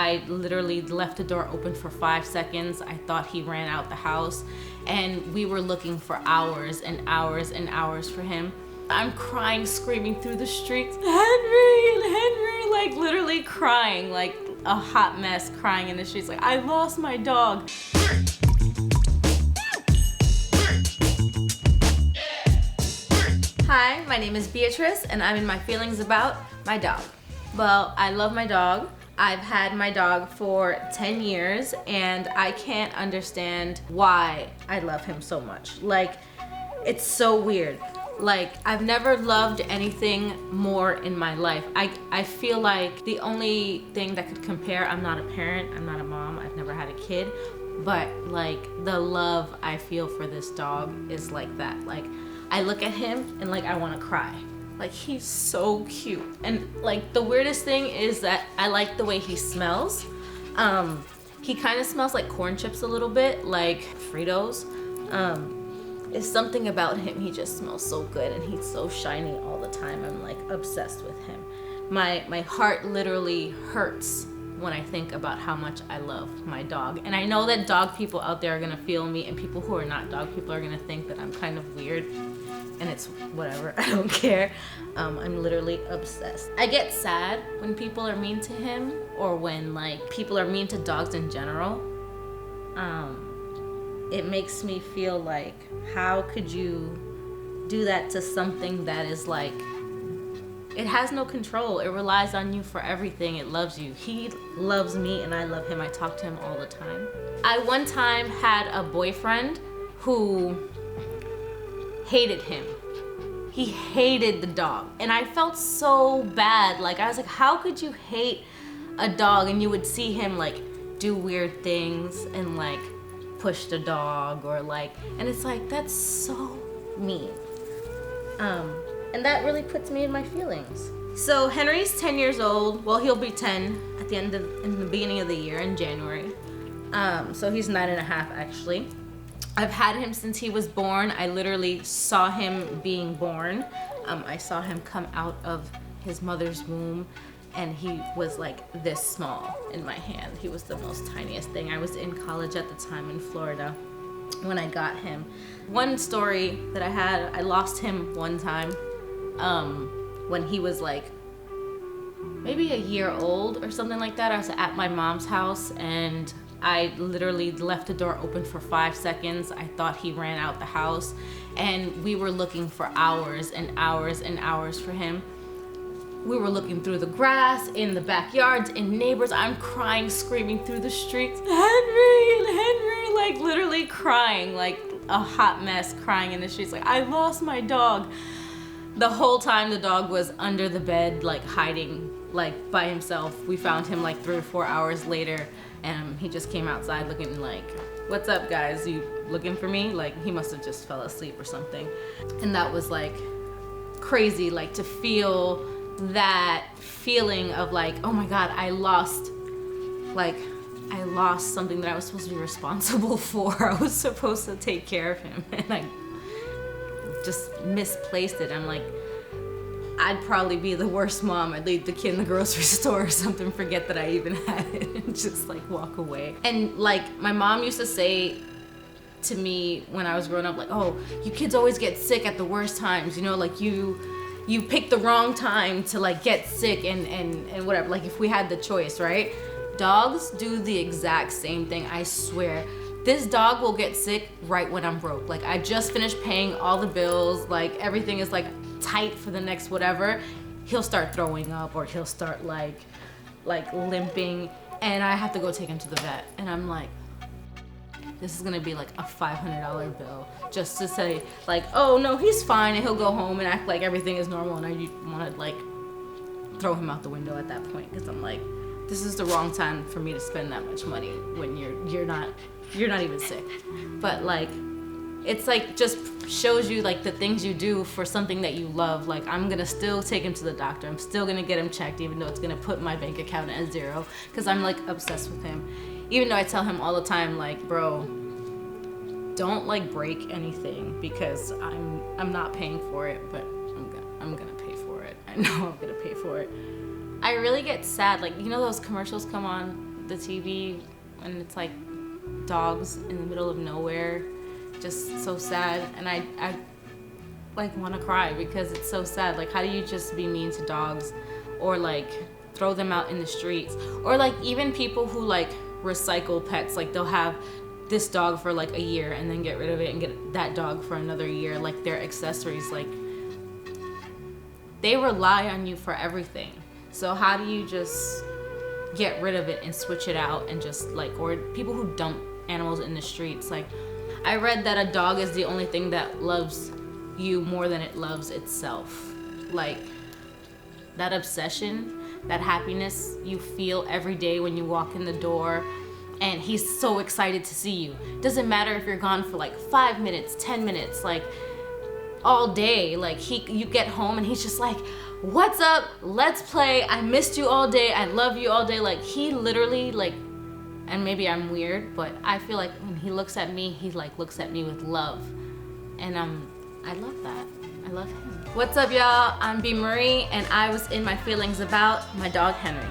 I literally left the door open for 5 seconds. I thought he ran out the house, and we were looking for hours and hours and hours for him. I'm crying, screaming through the streets, Henry, like literally crying, like a hot mess, crying in the streets, like I lost my dog. Hi, my name is Beatriz, and I'm in my feelings about my dog. Well, I love my dog. I've had my dog for 10 years, and I can't understand why I love him so much. Like, it's so weird. Like, I've never loved anything more in my life. I feel like the only thing that could compare, I'm not a parent, I'm not a mom, I've never had a kid, but like the love I feel for this dog is like that. Like, I look at him and like I want to cry. Like, he's so cute. And like the weirdest thing is that I like the way he smells. He kind of smells like corn chips a little bit, like Fritos. It's something about him, he just smells so good and he's so shiny all the time. I'm like obsessed with him. My heart literally hurts when I think about how much I love my dog. And I know that dog people out there are gonna feel me, and people who are not dog people are gonna think that I'm kind of weird, and it's whatever, I don't care. I'm literally obsessed. I get sad when people are mean to him, or when like people are mean to dogs in general. It makes me feel like, how could you do that to something that is like, it has no control. It relies on you for everything. It loves you. He loves me and I love him. I talk to him all the time. I one time had a boyfriend who hated him. He hated the dog. And I felt so bad. Like, I was like, how could you hate a dog? And you would see him like do weird things and like push the dog or like, and it's like, that's so mean. And that really puts me in my feelings. So Henry's 10 years old. Well, he'll be 10 at the end of, in the beginning of the year in January. So he's 9.5 actually. I've had him since he was born. I literally saw him being born. I saw him come out of his mother's womb, and he was like this small in my hand. He was the most tiniest thing. I was in college at the time in Florida when I got him. One story that I had, I lost him one time when he was like maybe a year old or something like that. I was at my mom's house and I literally left the door open for 5 seconds. I thought he ran out the house, and we were looking for hours and hours and hours for him. We were looking through the grass, in the backyards, in neighbors. I'm crying, screaming through the streets, Henry, like literally crying, like a hot mess, crying in the streets, like I lost my dog. The whole time the dog was under the bed, like hiding, like by himself. We found him like 3 or 4 hours later, and he just came outside looking like, what's up guys, you looking for me? Like, he must have just fell asleep or something. And that was like crazy, like to feel that feeling of like, oh my God, I lost something that I was supposed to be responsible for. I was supposed to take care of him, and I just misplaced it. I'm like, I'd probably be the worst mom. I'd leave the kid in the grocery store or something, forget that I even had it, and just like walk away. And like my mom used to say to me when I was growing up, like, oh, you kids always get sick at the worst times, you know, like you pick the wrong time to like get sick and whatever, like if we had the choice, right? Dogs do the exact same thing, I swear. This dog will get sick right when I'm broke. Like, I just finished paying all the bills, like everything is like tight for the next whatever. He'll start throwing up, or he'll start like limping, and I have to go take him to the vet. And I'm like, this is gonna be like a $500 bill just to say like, oh no, he's fine, and he'll go home and act like everything is normal, and I want to like throw him out the window at that point, because I'm like, this is the wrong time for me to spend that much money when you're not even sick. But like, it's like just shows you like the things you do for something that you love. Like, I'm gonna still take him to the doctor. I'm still gonna get him checked, even though it's gonna put my bank account at 0, because I'm like obsessed with him. Even though I tell him all the time, like, bro, don't like break anything, because I'm not paying for it, but I'm gonna pay for it. I know I'm gonna pay for it. I really get sad, like, you know those commercials come on the TV and it's like dogs in the middle of nowhere, just so sad. And I like want to cry because it's so sad. Like, how do you just be mean to dogs, or like throw them out in the streets, or like even people who like recycle pets, like they'll have this dog for like a year and then get rid of it and get that dog for another year, like their accessories. Like, they rely on you for everything. So how do you just get rid of it and switch it out and just like, or people who dump animals in the streets. Like, I read that a dog is the only thing that loves you more than it loves itself. Like, that obsession, that happiness you feel every day when you walk in the door and he's so excited to see you. Doesn't matter if you're gone for like 5 minutes, 10 minutes, like all day. Like, you get home and he's just like, what's up? Let's play. I missed you all day. I love you all day. Like, he literally, like, and maybe I'm weird, but I feel like when he looks at me, he like looks at me with love. And I love that. I love him. What's up, y'all? I'm B. Marie, and I was in my feelings about my dog Henry.